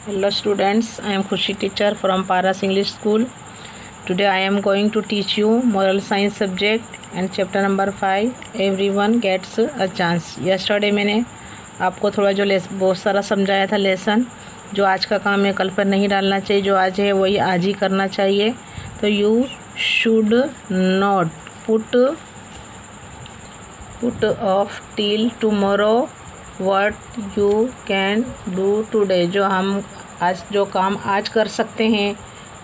Hello students, I am Khushi teacher from Paras English School. Today I am going to teach you moral science subject and chapter number 5 everyone gets a chance. Yesterday मैंने आपको थोड़ा जो बहुत सारा समझाया था lesson, जो आज का काम है कल पर नहीं डालना चाहिए, जो आज है वही आज ही करना चाहिए. तो you should not put off till tomorrow what you can do today. जो हम आज जो काम आज कर सकते हैं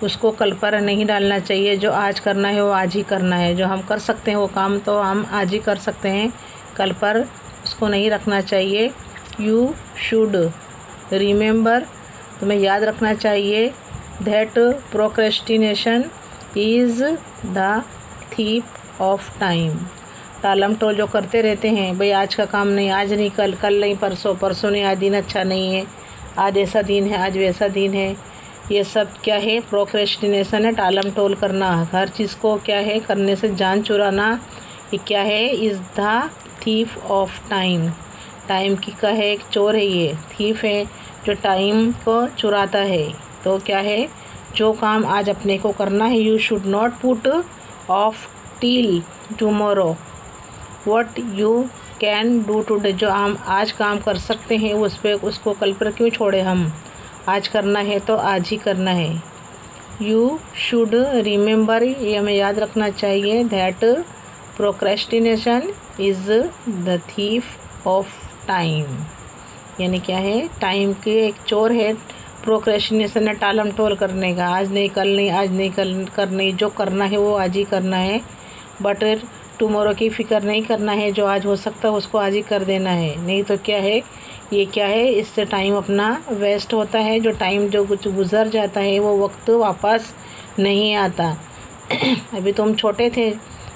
उसको कल पर नहीं डालना चाहिए. जो आज करना है वो आज ही करना है. जो हम कर सकते हैं वो काम तो हम आज ही कर सकते हैं, कल पर उसको नहीं रखना चाहिए. यू शुड रिमेंबर, तुम्हें याद रखना चाहिए, that procrastination is the thief of time. टालम टोल जो करते रहते हैं, भाई आज का काम नहीं, आज नहीं कल, कल नहीं परसों, परसों नहीं आज, दिन अच्छा नहीं है, आज ऐसा दिन है, आज वैसा दिन है. ये सब क्या है? प्रोक्रेस्टिनेशन है, टालम टोल करना. हर चीज़ को क्या है करने से जान चुराना. ये क्या है? Is the thief of time. Time की का है, एक चोर है, ये थीफ है जो टाइम को चुराता है. तो क्या है? जो काम आज अपने को करना है, you should not put off till tomorrow what you can do today. जो हम आज काम कर सकते हैं उस पर उसको कल पर क्यों छोड़े. हम आज करना है तो आज ही करना है. यू शुड रिमेंबर, ये हमें याद रखना चाहिए, that procrastination is the thief of time. यानी क्या है? टाइम के एक चोर है. प्रोक्रेस्टिनेशन है टालम टोल करने का, आज नहीं कल नहीं, आज नहीं कल करनी. जो करना है वो आज ही करना है, बट टुमारो की फ़िक्र नहीं करना है. जो आज हो सकता है उसको आज ही कर देना है. नहीं तो क्या है, ये क्या है, इससे टाइम अपना वेस्ट होता है. जो टाइम जो कुछ गुज़र जाता है वो वक्त वापस नहीं आता. अभी तुम छोटे थे,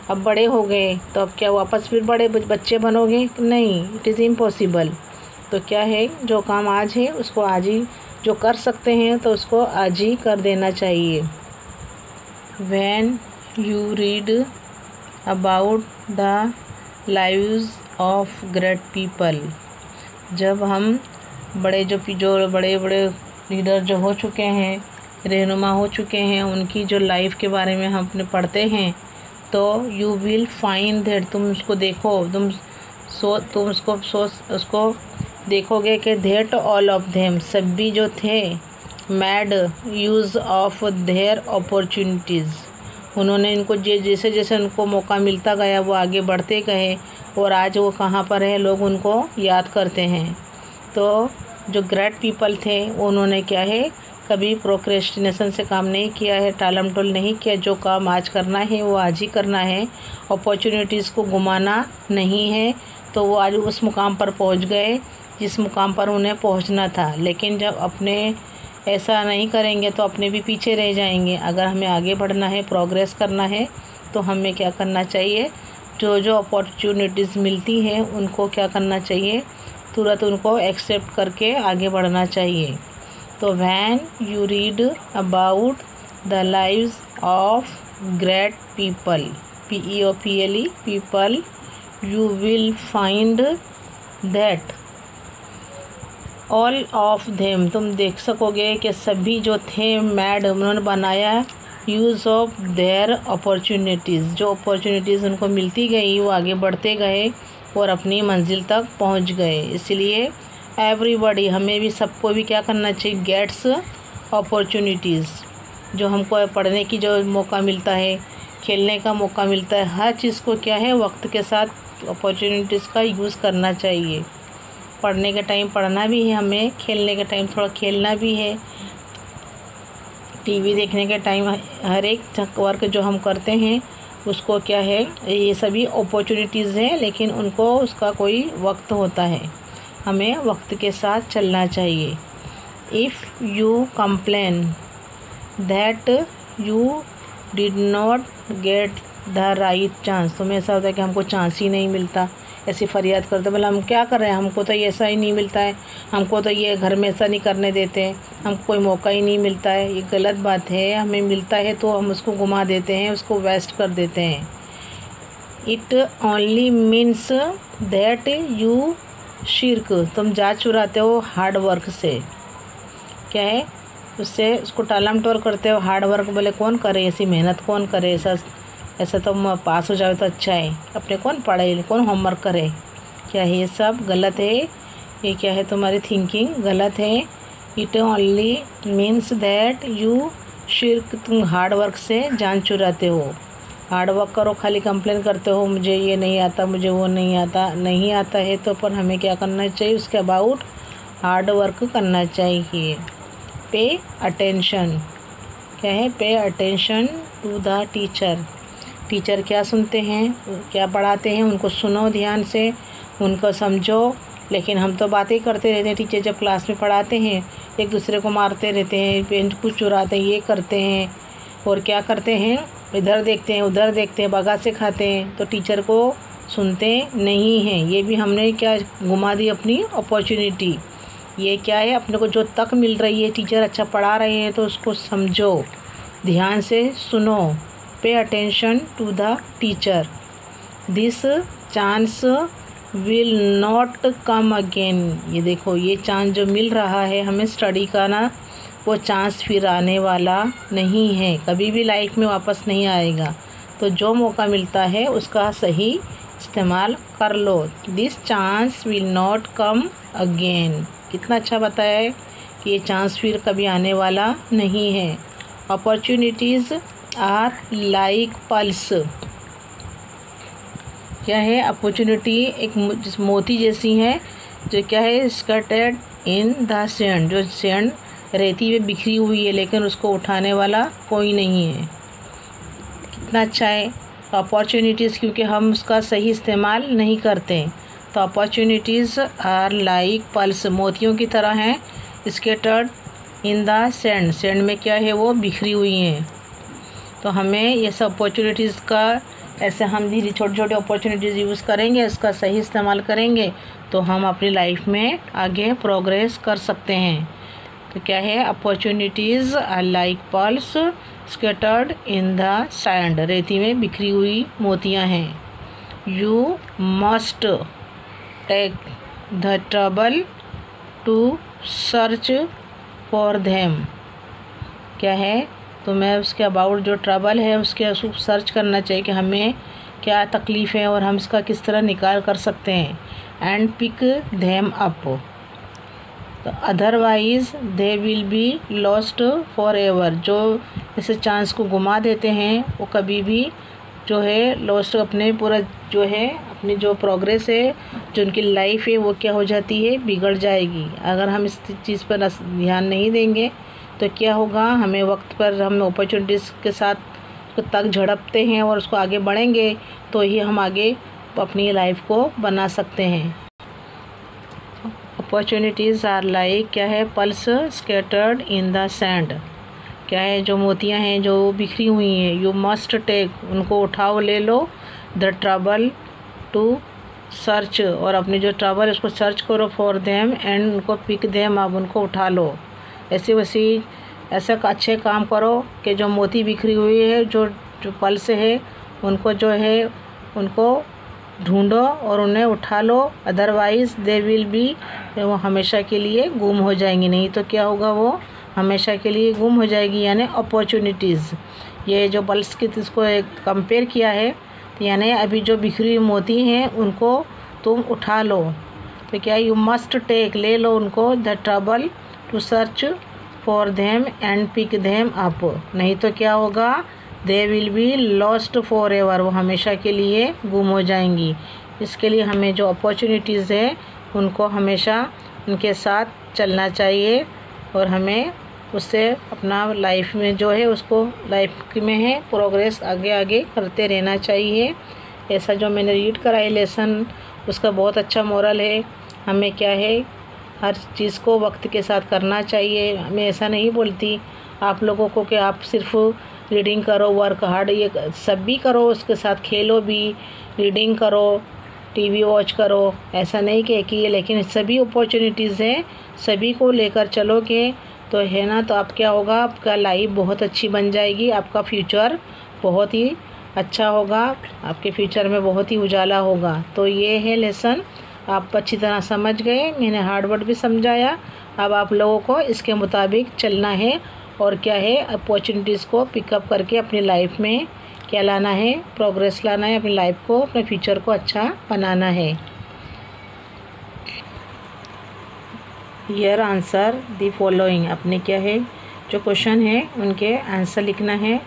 अब बड़े हो गए, तो अब क्या वापस फिर बड़े बच्चे बनोगे? नहीं, इट इज़ इम्पॉसिबल. तो क्या है, जो काम आज है उसको आज ही, जो कर सकते हैं तो उसको आज ही कर देना चाहिए. When you read about the lives of great people, जब हम जो बड़े बड़े लीडर जो हो चुके हैं, रहनुमा हो चुके हैं, उनकी जो लाइफ के बारे में हम अपने पढ़ते हैं, तो यू विल फाइंड दैट, तुम उसको देखो, तुम उसको देखोगे कि दैट ऑल ऑफ देम, सभी जो थे, mad use of their opportunities, उन्होंने इनको जैसे जैसे उनको मौका मिलता गया वो आगे बढ़ते गए, और आज वो कहाँ पर है, लोग उनको याद करते हैं. तो जो ग्रेट पीपल थे उन्होंने क्या है, कभी प्रोक्रेस्टिनेशन से काम नहीं किया है, टालम टोल नहीं किया. जो काम आज करना है वो आज ही करना है, अपॉर्चुनिटीज़ को घुमाना नहीं है. तो वो आज उस मुकाम पर पहुंच गए जिस मुकाम पर उन्हें पहुंचना था. लेकिन जब अपने ऐसा नहीं करेंगे तो अपने भी पीछे रह जाएंगे. अगर हमें आगे बढ़ना है, प्रोग्रेस करना है, तो हमें क्या करना चाहिए, जो अपॉर्चुनिटीज़ मिलती हैं उनको क्या करना चाहिए, तुरंत उनको एक्सेप्ट करके आगे बढ़ना चाहिए. तो when you read about the lives of great people, PEOPLE people, you will find that all of them, तुम देख सकोगे कि सभी जो थे मैड, उन्होंने बनाया यूज़ ऑफ देयर अपॉर्चुनिटीज़. जो अपॉर्चुनिटीज़ उनको मिलती गई वो आगे बढ़ते गए और अपनी मंजिल तक पहुंच गए. इसलिए एवरीबॉडी, हमें भी, सबको भी क्या करना चाहिए, गेट्स अपॉर्चुनिटीज़. जो हमको पढ़ने की जो मौका मिलता है, खेलने का मौका मिलता है, हर चीज़ को क्या है वक्त के साथ अपॉर्चुनिटीज़ का यूज़ करना चाहिए. पढ़ने के टाइम पढ़ना भी है हमें, खेलने के टाइम थोड़ा खेलना भी है, टीवी देखने के टाइम, हर एक वर्क जो हम करते हैं उसको क्या है, ये सभी अपॉर्चुनिटीज़ हैं, लेकिन उनको उसका कोई वक्त होता है. हमें वक्त के साथ चलना चाहिए. If you complain that you did not get the right chance, तुम्हें ऐसा होता है कि हमको चांस ही नहीं मिलता, ऐसी फरियाद करते, बोला हम क्या कर रहे हैं, हमको तो ये ऐसा ही नहीं मिलता है, हमको तो ये घर में ऐसा नहीं करने देते हैं, हमको कोई मौका ही नहीं मिलता है. ये गलत बात है. हमें मिलता है तो हम उसको घुमा देते हैं, उसको वेस्ट कर देते हैं. It only means that you shirk, तुम जा चुराते हो हार्ड वर्क से. क्या है, उससे उसको टालमटोल करते हो। हार्ड वर्क बोले कौन करे, ऐसी मेहनत कौन करे, ऐसा तो पास हो जाए तो अच्छा है, अपने कौन पढ़े, कौन होमवर्क करे। क्या है, ये सब गलत है। ये क्या है, तुम्हारी थिंकिंग गलत है। It only means that you shirk, तुम हार्ड वर्क से जान चुराते हो। हार्ड वर्क करो, खाली कंप्लेन करते हो मुझे ये नहीं आता, मुझे वो नहीं आता। नहीं आता है तो पर हमें क्या करना चाहिए, उसके अबाउट हार्ड वर्क करना चाहिए। पे अटेंशन, क्या है, pay attention to the teacher. Teacher क्या सुनते हैं, क्या पढ़ाते हैं, उनको सुनो ध्यान से, उनको समझो। लेकिन हम तो बातें करते रहते हैं। टीचर जब क्लास में पढ़ाते हैं एक दूसरे को मारते रहते हैं, पेन कुछ चुराते हैं, ये करते हैं और क्या करते हैं, इधर देखते हैं उधर देखते हैं, बगा से खाते हैं, तो टीचर को सुनते नहीं हैं। ये भी हमने क्या घुमा दी अपनी अपॉर्चुनिटी। ये क्या है, अपने को जो तक मिल रही है, टीचर अच्छा पढ़ा रहे हैं तो उसको समझो, ध्यान से सुनो। Pay attention to the teacher. This chance will not come again. ये देखो, ये चांस जो मिल रहा है हमें स्टडी का ना, वो चांस फिर आने वाला नहीं है, कभी भी लाइफ में वापस नहीं आएगा। तो जो मौका मिलता है उसका सही इस्तेमाल कर लो। This chance will not come again. कितना अच्छा बताया है कि ये चांस फिर कभी आने वाला नहीं है। Opportunities are like pearls. क्या है, अपॉर्चुनिटी एक मोती जैसी है, जो क्या है, स्कैटर्ड इन द सैंड, जो सैंड रेती में बिखरी हुई है, लेकिन उसको उठाने वाला कोई नहीं है। कितना अच्छा है। अपॉर्चुनिटीज़, क्योंकि हम उसका सही इस्तेमाल नहीं करते, तो अपॉर्चुनिटीज़ आर लाइक पल्स, मोतियों की तरह हैं, scattered in the sand, sand में क्या है, वो बिखरी हुई हैं। तो हमें ये सब अपॉर्चुनिटीज़ का, ऐसे हम धीरे छोटे छोटे अपॉर्चुनिटीज़ यूज़ करेंगे, इसका सही इस्तेमाल करेंगे तो हम अपनी लाइफ में आगे प्रोग्रेस कर सकते हैं। तो क्या है, opportunities are like pearls scattered in the sand, रेती में बिखरी हुई मोतियां हैं। You must take the trouble to search for them. क्या है, तो मैं उसके अबाउट जो ट्रबल है उसके सर्च करना चाहिए कि हमें क्या तकलीफ़ है और हम इसका किस तरह निकाल कर सकते हैं। एंड पिक देम अप, तो otherwise they will be lost for ever. जो ऐसे चांस को घुमा देते हैं वो कभी भी जो है लॉस्ट, अपने पूरा जो है अपनी जो प्रोग्रेस है, जो उनकी लाइफ है, वो क्या हो जाती है, बिगड़ जाएगी। अगर हम इस चीज़ पर ध्यान नहीं देंगे तो क्या होगा, हमें वक्त पर हम अपॉर्चुनिटीज़ के साथ तक झड़पते हैं और उसको आगे बढ़ेंगे तो ही हम आगे अपनी लाइफ को बना सकते हैं। अपॉर्चुनिटीज़ आर लाइक, क्या है, pulse scattered in the sand. क्या है, जो मोतियां हैं जो बिखरी हुई हैं। यू मस्ट टेक, उनको उठाओ, ले लो। द ट्रबल टू सर्च, और अपनी जो ट्रबल है उसको सर्च करो। फॉर देम, एंड उनको पिक देम, अब उनको उठा लो। ऐसे अच्छे काम करो कि जो मोती बिखरी हुई है, जो पल्स है, उनको जो है उनको ढूंढो और उन्हें उठा लो। अदरवाइज़ दे विल बी, वो हमेशा के लिए गुम हो जाएंगी। नहीं तो क्या होगा, वो हमेशा के लिए गुम हो जाएगी। यानी अपॉर्चुनिटीज़, ये जो पल्स की इसको कंपेयर किया है, यानी अभी जो बिखरी हुई मोती हैं उनको तुम उठा लो। तो क्या, यू मस्ट टेक, ले लो उनको। The trouble to search for them and pick them up. नहीं तो क्या होगा, they will be lost forever, वो हमेशा के लिए गुम हो जाएंगी। इसके लिए हमें जो अपॉर्चुनिटीज़ है उनको हमेशा उनके साथ चलना चाहिए और हमें उससे अपना लाइफ में जो है उसको लाइफ में है प्रोग्रेस आगे आगे करते रहना चाहिए। ऐसा जो मैंने रीड करा है लेसन, उसका बहुत अच्छा मोरल है। हमें क्या है, हर चीज़ को वक्त के साथ करना चाहिए। मैं ऐसा नहीं बोलती आप लोगों को कि आप सिर्फ रीडिंग करो, वर्क हार्ड, ये सब भी करो, उसके साथ खेलो भी, रीडिंग करो, टीवी वॉच करो, ऐसा नहीं कह कि ये, लेकिन सभी अपॉर्चुनिटीज़ हैं, सभी को लेकर चलोगे तो है ना, तो आप क्या होगा, आपका लाइफ बहुत अच्छी बन जाएगी, आपका फ्यूचर बहुत ही अच्छा होगा, आपके फ्यूचर में बहुत ही उजाला होगा। तो ये है लेसन, आप अच्छी तरह समझ गए, मैंने हार्ड वर्ड भी समझाया। अब आप लोगों को इसके मुताबिक चलना है और क्या है अपॉर्चुनिटीज़ को पिकअप करके अपनी लाइफ में क्या लाना है, प्रोग्रेस लाना है, अपनी लाइफ को, अपने फ्यूचर को अच्छा बनाना है। हियर आंसर द फॉलोइंग, अपने क्या है जो क्वेश्चन है उनके आंसर लिखना है,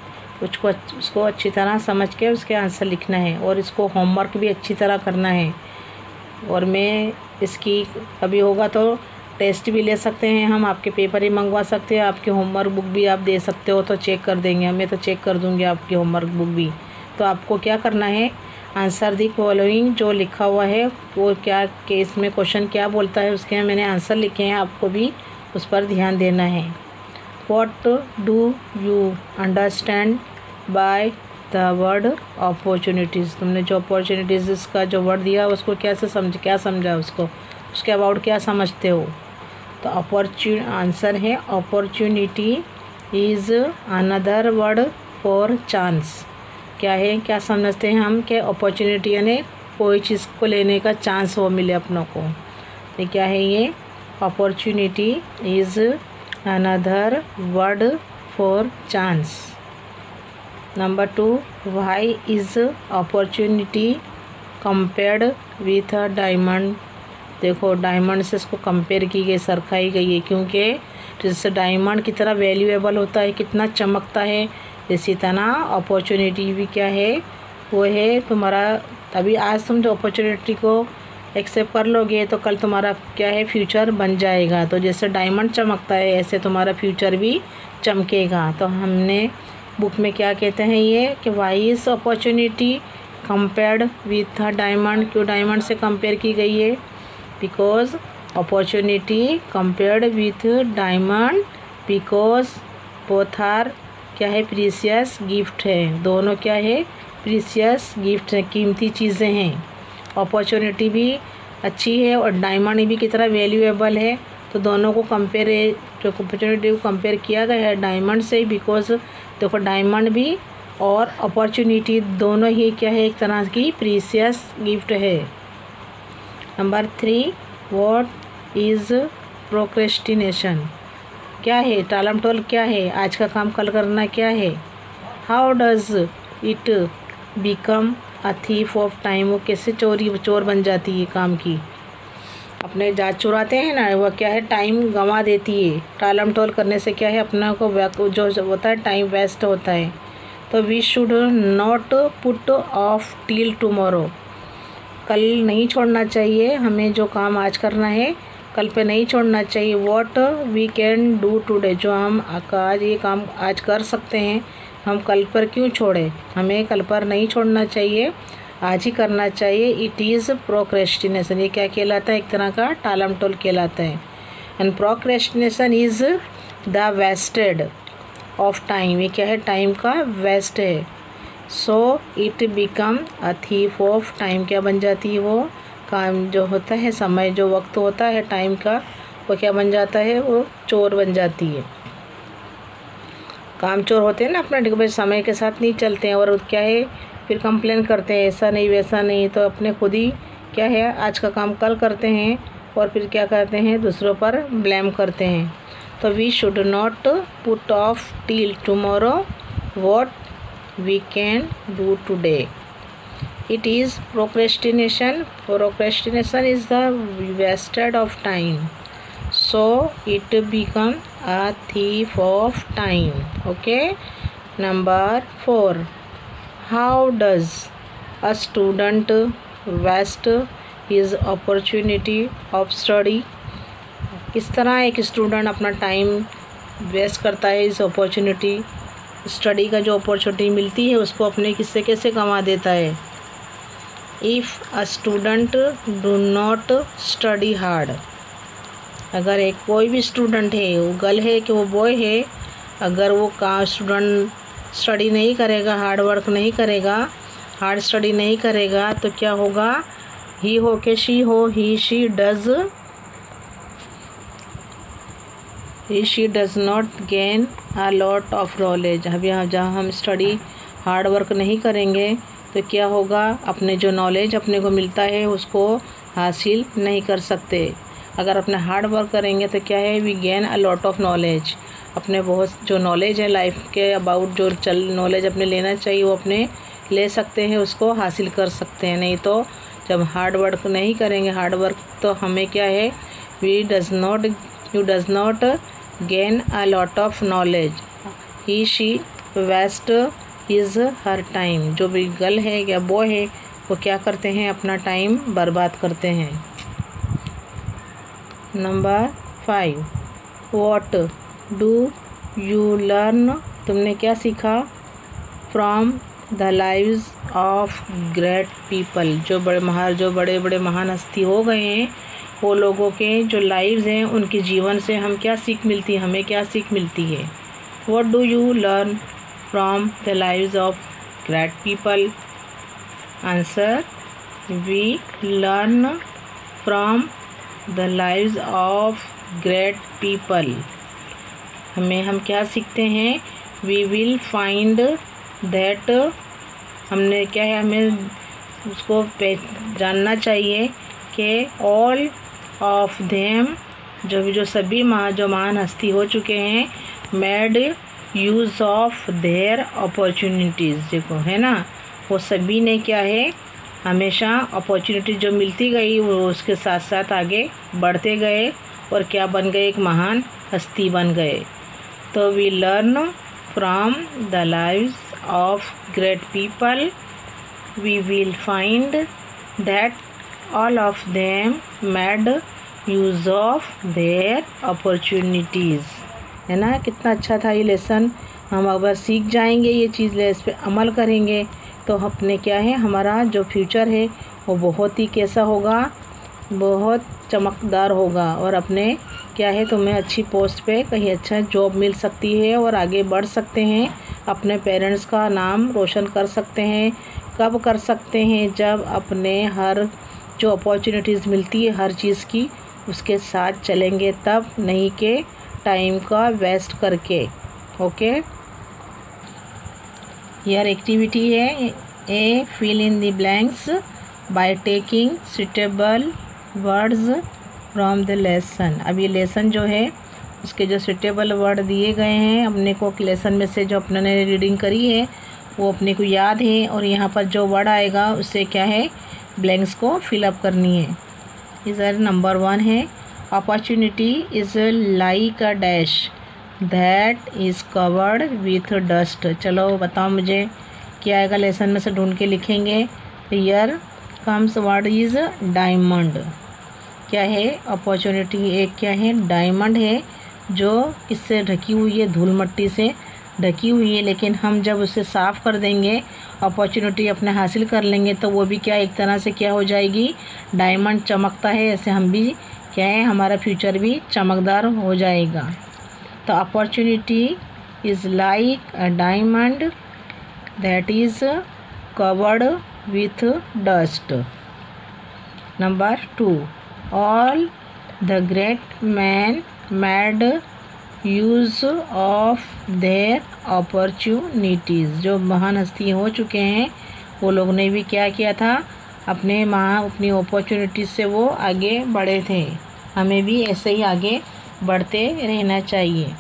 उसको अच्छी तरह समझ के उसके आंसर लिखना है और इसको होमवर्क भी अच्छी तरह करना है। और मैं इसकी कभी होगा तो टेस्ट भी ले सकते हैं, हम आपके पेपर ही मंगवा सकते हैं, आपकी होमवर्क बुक भी आप दे सकते हो तो चेक कर देंगे, मैं तो चेक कर दूंगी आपकी होमवर्क बुक भी। तो आपको क्या करना है, आंसर दी फॉलोइंग जो लिखा हुआ है वो क्या केस में क्वेश्चन क्या बोलता है उसके मैंने आंसर लिखे हैं, आपको भी उस पर ध्यान देना है। What do you understand by the word opportunities, तुमने जो अपॉर्चुनिटीज़ का जो वर्ड दिया उसको क्या समझा उसको, उसके अबाउट क्या समझते हो। तो आंसर है opportunity is another word for chance. क्या है, क्या समझते हैं हम कि अपॉर्चुनिटी यानी कोई चीज़ को लेने का चांस वो मिले अपनों को। ये क्या है, ये opportunity is another word for chance. Number 2, why is opportunity compared with a diamond. देखो डायमंड से इसको कंपेयर की गई, सरखाई गई है, क्योंकि जैसे डायमंड कितना वैल्यूएबल होता है, कितना चमकता है, इसी तरह अपॉर्चुनिटी भी क्या है, वो है तुम्हारा। तभी आज तुम जो अपॉर्चुनिटी को एक्सेप्ट कर लोगे तो कल तुम्हारा क्या है फ्यूचर बन जाएगा। तो जैसे डायमंड चमकता है ऐसे तुम्हारा फ्यूचर भी चमकेगा। तो हमने बुक में क्या कहते हैं ये कि why is opportunity compared with a diamond, क्यों डायमंड से कंपेयर की गई है, because opportunity compared with diamond because both are क्या है प्रीशियस गिफ्ट है, दोनों क्या है प्रीशियस गिफ्ट है, कीमती चीज़ें हैं। अपॉर्चुनिटी भी अच्छी है और डायमंड भी कितना वैल्यूएबल है। तो दोनों को कंपेयर, जो अपॉर्चुनिटी को कंपेयर किया गया है डायमंड से, बिकॉज देखो डायमंड भी और अपॉर्चुनिटी दोनों ही क्या है एक तरह की प्रीशियस गिफ्ट है। नंबर 3, व्हाट इज़ प्रोक्रेस्टिनेशन, क्या है टालमटोल, क्या है आज का काम कल करना, क्या है। How does it become a thief of time, वो कैसे चोर बन जाती है काम की। अपने जात चुराते हैं ना, वह क्या है टाइम गंवा देती है, टालम टोल करने से क्या है अपना को जो होता है टाइम वेस्ट होता है। तो we should not put off till tomorrow, कल नहीं छोड़ना चाहिए, हमें जो काम आज करना है कल पे नहीं छोड़ना चाहिए। What we can do today, जो हम आज ये काम आज कर सकते हैं हम कल पर क्यों छोड़े, हमें कल पर नहीं छोड़ना चाहिए, आज ही करना चाहिए। इट इज़ प्रोक्रेस्टिनेशन, ये क्या कहलाता है एक तरह का टालम टोल कहलाता है। And procrastination is the wasted of time, ये क्या है टाइम का वेस्ट है। So it become a thief of time, क्या बन जाती है वो काम जो होता है समय जो वक्त होता है टाइम का वो क्या बन जाता है, वो चोर बन जाती है। काम चोर होते हैं ना अपना समय के साथ नहीं चलते हैं और क्या है फिर कंप्लेन करते हैं ऐसा नहीं वैसा नहीं, तो अपने खुद ही क्या है आज का काम कल करते हैं और फिर क्या करते हैं दूसरों पर ब्लेम करते हैं। तो we should not put off till tomorrow what we can do today. It is procrastination. Procrastination is the wasted of time. So it become a thief of time. Okay. Number 4. How does a student waste his opportunity of study? किस तरह एक student अपना time waste करता है, इस opportunity study का जो opportunity मिलती है उसको अपने किससे कैसे गंवा देता है। If a student do not study hard, अगर एक कोई भी स्टूडेंट है वो गर्ल है कि वो बॉय है, अगर वो स्टूडेंट स्टडी नहीं करेगा, हार्ड वर्क नहीं करेगा, हार्ड स्टडी नहीं करेगा तो क्या होगा, ही हो के शी हो, he she does not gain a lot of knowledge. अब यहाँ जहाँ हम स्टडी हार्ड वर्क नहीं करेंगे तो क्या होगा, अपने जो नॉलेज अपने को मिलता है उसको हासिल नहीं कर सकते। अगर अपने हार्ड वर्क करेंगे तो क्या है, we gain a lot of knowledge. अपने बहुत जो नॉलेज है लाइफ के अबाउट, जो नॉलेज अपने लेना चाहिए वो अपने ले सकते हैं, उसको हासिल कर सकते हैं। नहीं तो जब हार्ड वर्क नहीं करेंगे, हार्ड वर्क, तो हमें क्या है, you does not gain a lot of knowledge, he she waste is her time. जो भी गर्ल है या बॉय है वो क्या करते हैं, अपना टाइम बर्बाद करते हैं। Number 5, what do you learn, तुमने क्या सीखा, from the lives of great people, जो बड़े बड़े महान हस्ती हो गए हैं, वो लोगों के जो लाइव्स हैं उनके जीवन से हम क्या सीख मिलती है, हमें क्या सीख मिलती है। What do you learn from the lives of great people, answer, we learn from the lives of great people. हम क्या सीखते हैं, वी विल फाइंड दैट, हमने क्या है, हमें उसको जानना चाहिए कि ऑल ऑफ देम, जो सभी महान हस्ती हो चुके हैं, made use of their opportunities, देखो है ना, वो सभी ने क्या है, हमेशा अपॉर्चुनिटी जो मिलती गई वो उसके साथ साथ आगे बढ़ते गए और क्या बन गए, एक महान हस्ती बन गए। तो we learn from the lives of great people, we will find that all of them made use of their opportunities, है ना। कितना अच्छा था ये लेसन। हम अगर सीख जाएंगे ये चीज़, इस पर अमल करेंगे तो अपने क्या है, हमारा जो फ्यूचर है वो बहुत ही कैसा होगा, बहुत चमकदार होगा, और अपने क्या है, तुम्हें अच्छी पोस्ट पे कहीं अच्छा जॉब मिल सकती है और आगे बढ़ सकते हैं, अपने पेरेंट्स का नाम रोशन कर सकते हैं। कब कर सकते हैं, जब अपने हर जो अपॉर्चुनिटीज़ मिलती है हर चीज़ की उसके साथ चलेंगे, तब नहीं के टाइम का वेस्ट करके। ओके, यार एक्टिविटी है, A fill in the blanks by taking suitable words from the lesson. अब ये लेसन जो है उसके जो सुटेबल वर्ड दिए गए हैं अपने को, लेसन में से जो अपने ने रीडिंग करी है वो अपने को याद है, और यहाँ पर जो वर्ड आएगा उससे क्या है, ब्लैंक्स को फिलअप करनी है। इधर नंबर 1 है, opportunity is like a dash that is covered with dust. चलो बताओ मुझे क्या आएगा, लेसन में से ढूंढ के लिखेंगे। Here comes word is diamond. क्या है, अपॉर्चुनिटी एक क्या है, डायमंड है, जो किससे ढकी हुई है, धूल मट्टी से ढकी हुई है, लेकिन हम जब उसे साफ़ कर देंगे, अपॉर्चुनिटी अपने हासिल कर लेंगे, तो वो भी क्या एक तरह से क्या हो जाएगी, डायमंड चमकता है, ऐसे हम भी क्या है, हमारा फ्यूचर भी चमकदार हो जाएगा। तो opportunity is like a diamond that is covered with dust. Number 2, all the great man made use of their opportunities. जो महान हस्ती हो चुके हैं वो लोग ने भी क्या किया था, अपनी अपॉर्चुनिटीज़ से वो आगे बढ़े थे। हमें भी ऐसे ही आगे बढ़ते रहना चाहिए।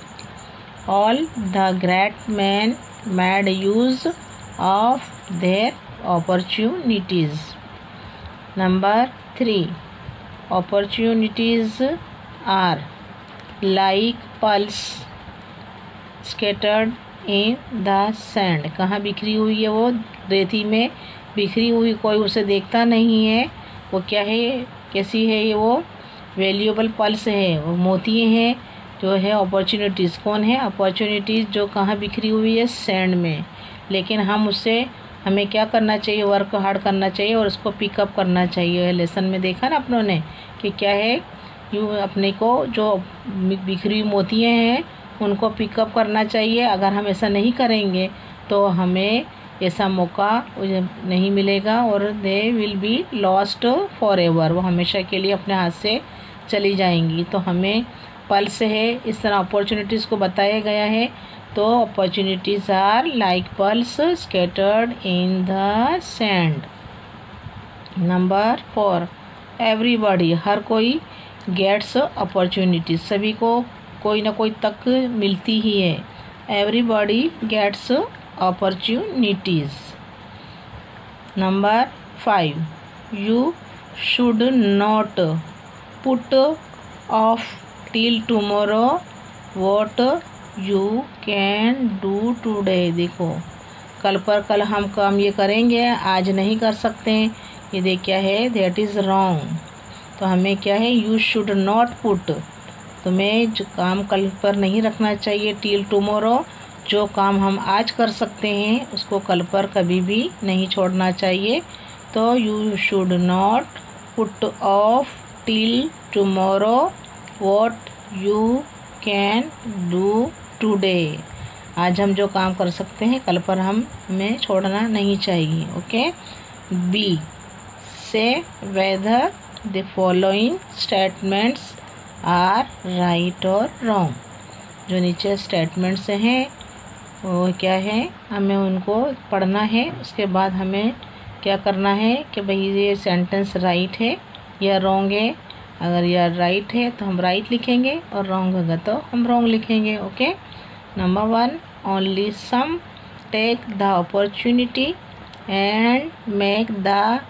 All the great man made use of their opportunities. Number 3, opportunities are like pearls scattered in the sand. कहाँ बिखरी हुई है, वो रेती में बिखरी हुई, कोई उसे देखता नहीं है। वो क्या है, कैसी है ये, वो वैल्यूएबल पल्स है, वो मोती हैं जो है अपॉर्चुनिटीज़। कौन है, अपॉर्चुनिटीज़ जो कहाँ बिखरी हुई है, सैंड में। लेकिन हम उससे, हमें क्या करना चाहिए, वर्क हार्ड करना चाहिए और उसको पिकअप करना चाहिए। लेसन में देखा ना अपनों ने कि क्या है, यूँ अपने को जो बिखरी मोतियाँ हैं उनको पिकअप करना चाहिए। अगर हम ऐसा नहीं करेंगे तो हमें ऐसा मौका नहीं मिलेगा और दे will be lost forever, वो हमेशा के लिए अपने हाथ से चली जाएंगी। तो हमें पल्स है, इस तरह अपॉर्चुनिटीज़ को बताया गया है। तो opportunities are like pearls scattered in the sand. Number 4, everybody हर कोई, गेट्स अपॉर्चुनिटीज सभी को कोई ना कोई तक मिलती ही है। Everybody gets opportunities. Number 5, you should not put off till tomorrow what you can do today. देखो कल पर कल हम काम ये करेंगे, आज नहीं कर सकते। ये देख क्या है, दैट इज़ रॉन्ग। तो हमें क्या है, यू शुड नॉट पुट, तुम्हें जो काम कल पर नहीं रखना चाहिए। टिल टुमारो, जो काम हम आज कर सकते हैं उसको कल पर कभी भी नहीं छोड़ना चाहिए। तो you should not put off till tomorrow what you can do today. आज हम जो काम कर सकते हैं कल पर हमें छोड़ना नहीं चाहिए। Okay. B, say whether the following statements are right और रॉन्ग। जो नीचे स्टेटमेंट्स हैं वो क्या है, हमें उनको पढ़ना है। उसके बाद हमें क्या करना है कि भाई ये सेंटेंस राइट है या रॉन्ग है। अगर यह राइट है तो हम राइट लिखेंगे और रॉन्ग होगा तो हम रॉन्ग लिखेंगे। Okay. Number 1, only some take the opportunity and make the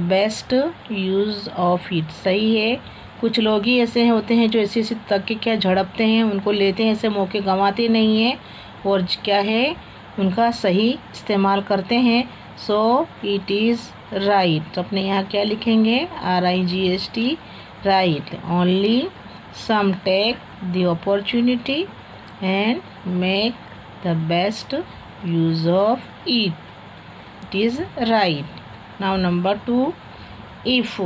best use of it. सही है, कुछ लोग ही ऐसे होते हैं जो ऐसे तक क्या झड़पते हैं, उनको लेते हैं, ऐसे मौके गंवाते नहीं हैं और क्या है उनका सही इस्तेमाल करते हैं। So it is right. तो अपने यहाँ क्या लिखेंगे, RIGHT, right. Only some take the opportunity and make the best use of it, it is right. Now number 2, if,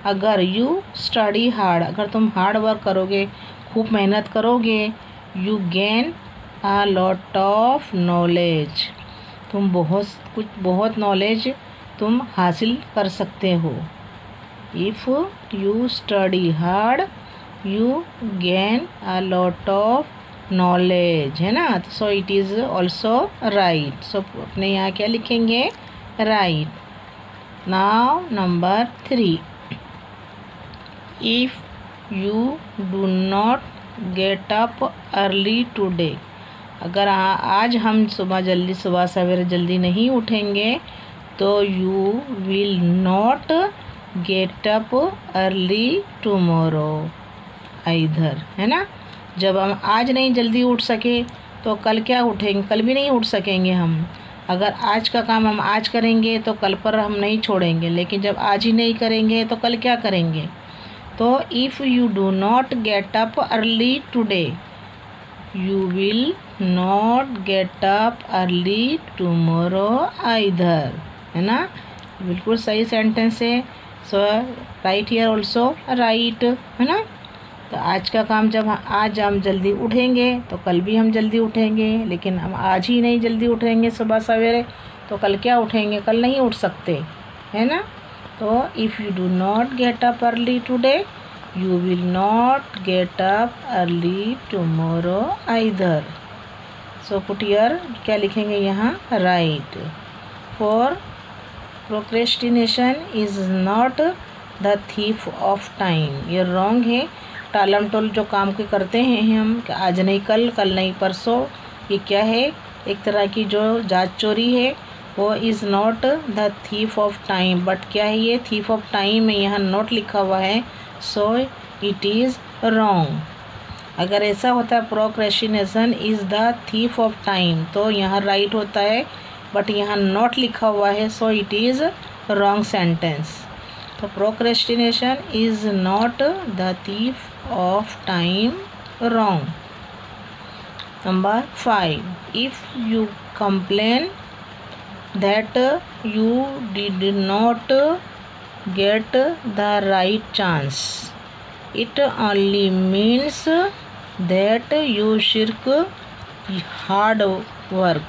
अगर यू स्टडी हार्ड, अगर तुम हार्ड वर्क करोगे, खूब मेहनत करोगे, you gain a lot of knowledge, तुम बहुत knowledge तुम हासिल कर सकते हो। If you study hard you gain a lot of knowledge, है ना। So it is also right. So अपने यहाँ क्या लिखेंगे, right. Now number 3, if you do not get up early today, अगर आज हम सुबह सवेरे जल्दी नहीं उठेंगे तो you will not get up early tomorrow either, है ना। जब हम आज नहीं जल्दी उठ सके तो कल क्या उठेंगे, कल भी नहीं उठ सकेंगे हम। अगर आज का काम हम आज करेंगे तो कल पर हम नहीं छोड़ेंगे, लेकिन जब आज ही नहीं करेंगे तो कल क्या करेंगे। तो if you do not get up early today you will not get up early tomorrow either, है ना। बिल्कुल सही सेंटेंस है। सो राइट हियर ऑल्सो राइट, है ना। तो आज का काम जब आज हम जल्दी उठेंगे तो कल भी हम जल्दी उठेंगे, लेकिन हम आज ही नहीं जल्दी उठेंगे सुबह सवेरे तो कल क्या उठेंगे, कल नहीं उठ सकते, है ना। तो if you do not get up early today you will not get up early tomorrow either. So put here क्या लिखेंगे यहाँ, right. For procrastination is not the thief of time, ये रॉन्ग है। टालम टोल जो काम के करते हैं हम, आज नहीं कल, कल नहीं परसों, ये क्या है, एक तरह की जो जांच चोरी है। वो is not the thief of time, but क्या है ये थीफ ऑफ टाइम है, यहाँ नॉट लिखा हुआ है। So it is wrong. अगर ऐसा होता है procrastination is the thief of time तो यहाँ राइट होता है, बट यहाँ नॉट लिखा हुआ है। So it is wrong sentence. तो procrastination is not the thief of time, wrong. Number 5, if you complain that you did not get the right chance, it only means that you shirk hard work।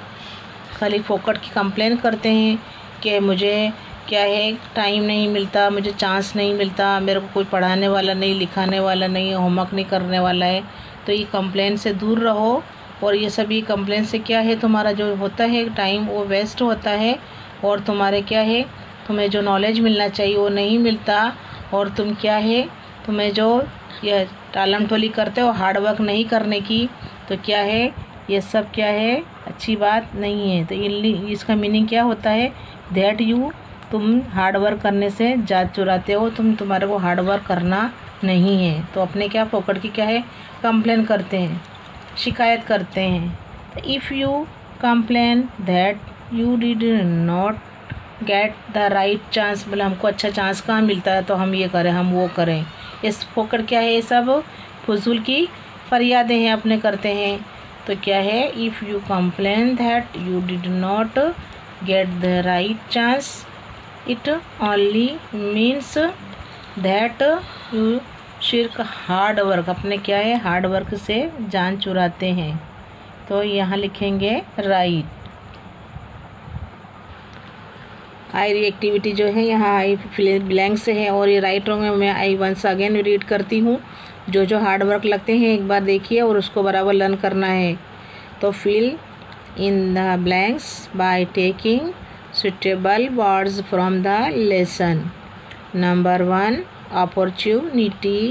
खाली फोकट की complain करते हैं कि मुझे क्या है टाइम नहीं मिलता, मुझे चांस नहीं मिलता, मेरे को कोई पढ़ाने वाला नहीं, लिखाने वाला नहीं है, होमवर्क नहीं करने वाला है। तो ये कंप्लेन से दूर रहो। और ये सभी कंप्लेन से क्या है, तुम्हारा जो होता है टाइम वो वेस्ट होता है और तुम्हारे क्या है, तुम्हें जो नॉलेज मिलना चाहिए वो नहीं मिलता। और तुम क्या है, तुम्हें जो यह टालम टोली करते हो हार्ड वर्क नहीं करने की, तो क्या है, ये सब क्या है, अच्छी बात नहीं है। तो इसका मीनिंग क्या होता है, दैट यू, तुम हार्ड वर्क करने से जात चुराते हो, तुम्हारे को हार्ड वर्क करना नहीं है। तो अपने क्या पकड़ की क्या है, कंप्लेन करते हैं, शिकायत करते हैं। तो if you complain that you did not get the right chance, बोले हमको अच्छा चांस कहाँ मिलता है तो हम ये करें, हम वो करें। इस पकड़ क्या है, ये सब फजूल की फरियादें हैं अपने करते हैं। तो क्या है, if you complain that you did not get the right chance, it only means that you shirk hard work, अपने क्या है, हार्ड वर्क से जान चुराते हैं। तो यहाँ लिखेंगे राइट। आई रिएक्टिविटी जो है यहाँ आई ब्लैंक से है और ये राइट रॉन्ग में मैं आई वंस अगेन रीड करती हूँ। जो जो हार्ड वर्क लगते हैं एक बार देखिए और उसको बराबर लर्न करना है। तो fill in the blanks by taking suitable words from the lesson. Number 1, opportunity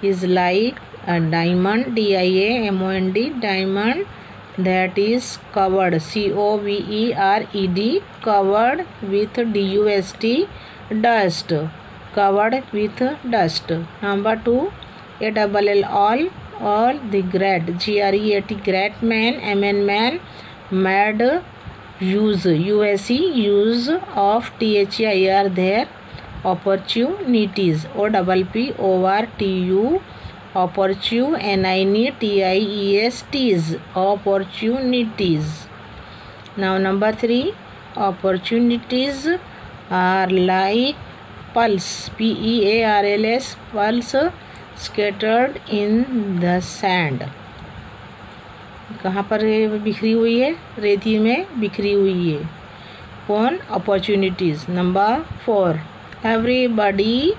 is like a diamond, D-I-A-M-O-N-D, diamond that is covered, C-O-V-E-R-E-D, covered with D-U-S-T, dust, covered with dust. Number 2, A-double-L, all the great, G-R-E-A-T, great man, M-N man, mad, use, U-S-E, use of T-H-E-I-R, their opportunities, O-P-P-O-R-T-U, opportunities, opportunities. Now number 3, opportunities are like pulse, P-E-A-R-L-S, pulse scattered in the sand. कहाँ पर बिखरी हुई है, रेती में बिखरी हुई है। कौन, opportunities. Number 4, everybody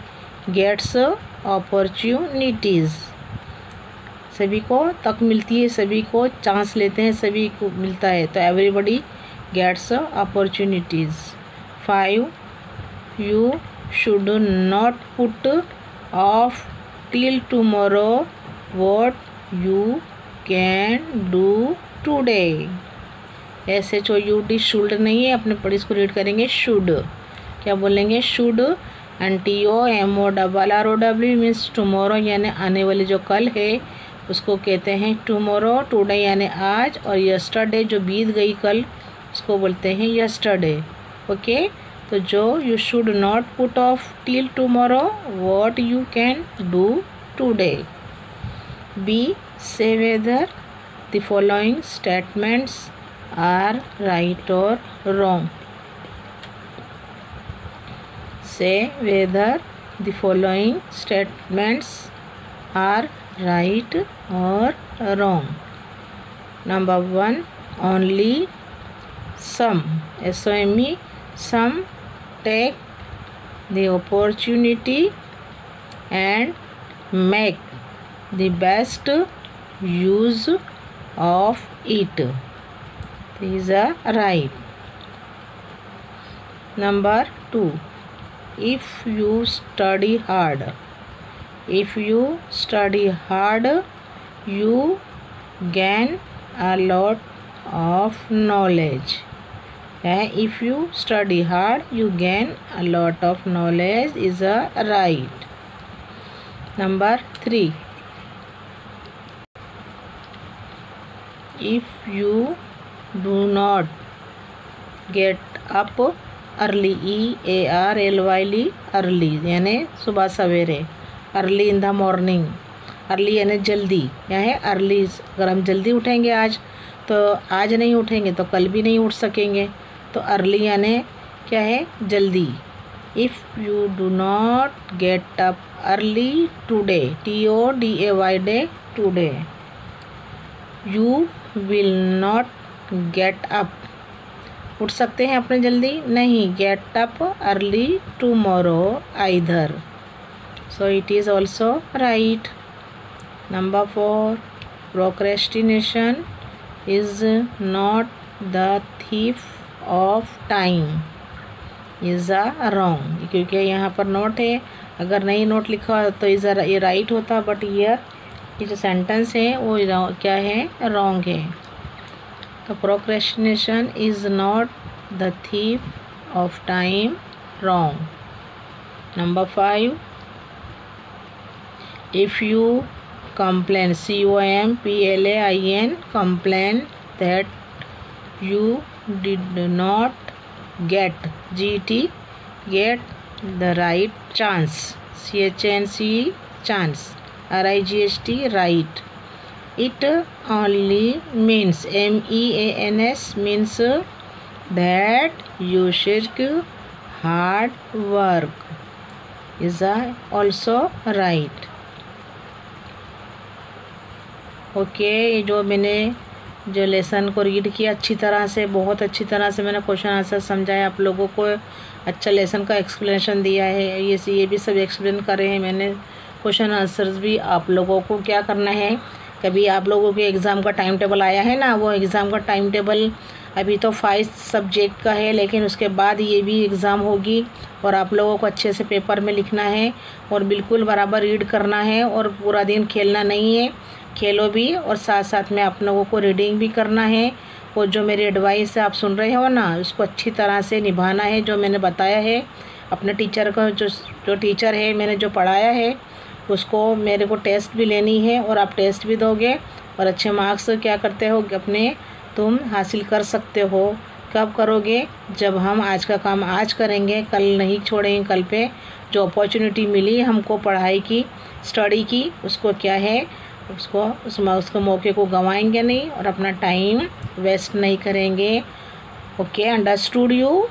gets opportunities, सभी को तक मिलती है, सभी को चांस लेते हैं, सभी को मिलता है। तो everybody gets opportunities. 5, you should not put off till tomorrow what you can do today. SHOUD, should नहीं है, अपने पढ़ी इसको रीड करेंगे शुड। क्या बोलेंगे, should. And TOMORROW means tomorrow, यानी आने वाली जो कल है उसको कहते हैं टुमारो। टुडे यानी आज, और यस्टरडे जो बीत गई कल उसको बोलते हैं यस्टरडे। ओके, तो जो you should not put off till tomorrow what you can do today. B, say whether the following statements are right or wrong. Say whether the following statements are right or wrong. Number 1, only some, S-O-M-E, some take the opportunity and make the best use of it. These are right. Number 2, if you study hard, you gain a lot of knowledge. If you study hard, you gain a lot of knowledge is a right. Number 3, if you do not get up early, EARLY, early यानी सुबह सवेरे, early in the morning, early यानी जल्दी, यहाँ है early. अगर हम जल्दी उठेंगे आज तो आज नहीं उठेंगे तो कल भी नहीं उठ सकेंगे। तो अर्ली यानी क्या है, जल्दी। If you do not get up early today, TODAY day, today, you will not get up, उठ सकते हैं अपने जल्दी नहीं, gate up early tomorrow either. So it is also right. Number 4, procrastination is not the thief of time, is a wrong, क्योंकि यहाँ पर not है अगर नहीं नोट लिखा तो इधर ये राइट होता, बट ईयर ये जो सेंटेंस है वो क्या है, रॉन्ग है। तो procrastination is not the thief of time, wrong. Number 5, if you complain, COMPLAIN, complain that you did not get, get the right chance, CHNC, chance, RIGHT, right. It only means, MEANS, means that you should hard work, is also right. Okay, ये जो मैंने जो lesson को read किया अच्छी तरह से, बहुत अच्छी तरह से मैंने क्वेश्चन आंसर समझाया आप लोगों को, अच्छा लेसन का एक्सप्लेनेशन दिया है, ये भी सब एक्सप्लेन कर रहे हैं मैंने। क्वेश्चन आंसर्स भी आप लोगों को क्या करना है, कभी आप लोगों के एग्ज़ाम का टाइम टेबल आया है ना, वो एग्ज़ाम का टाइम टेबल अभी तो 5 सब्जेक्ट का है, लेकिन उसके बाद ये भी एग्ज़ाम होगी और आप लोगों को अच्छे से पेपर में लिखना है और बिल्कुल बराबर रीड करना है और पूरा दिन खेलना नहीं है, खेलो भी और साथ साथ में आप लोगों को रीडिंग भी करना है। और जो मेरी एडवाइस आप सुन रहे हो ना, उसको अच्छी तरह से निभाना है, जो मैंने बताया है अपने टीचर का, जो टीचर है मैंने जो पढ़ाया है उसको मेरे को टेस्ट भी लेनी है और आप टेस्ट भी दोगे और अच्छे मार्क्स क्या करते हो अपने तुम हासिल कर सकते हो। कब करोगे, जब हम आज का काम आज करेंगे, कल नहीं छोड़ेंगे। कल पे जो अपॉर्चुनिटी मिली हमको पढ़ाई की, स्टडी की, उसको क्या है, उसको मौके को गंवाएंगे नहीं और अपना टाइम वेस्ट नहीं करेंगे। Okay, understood you.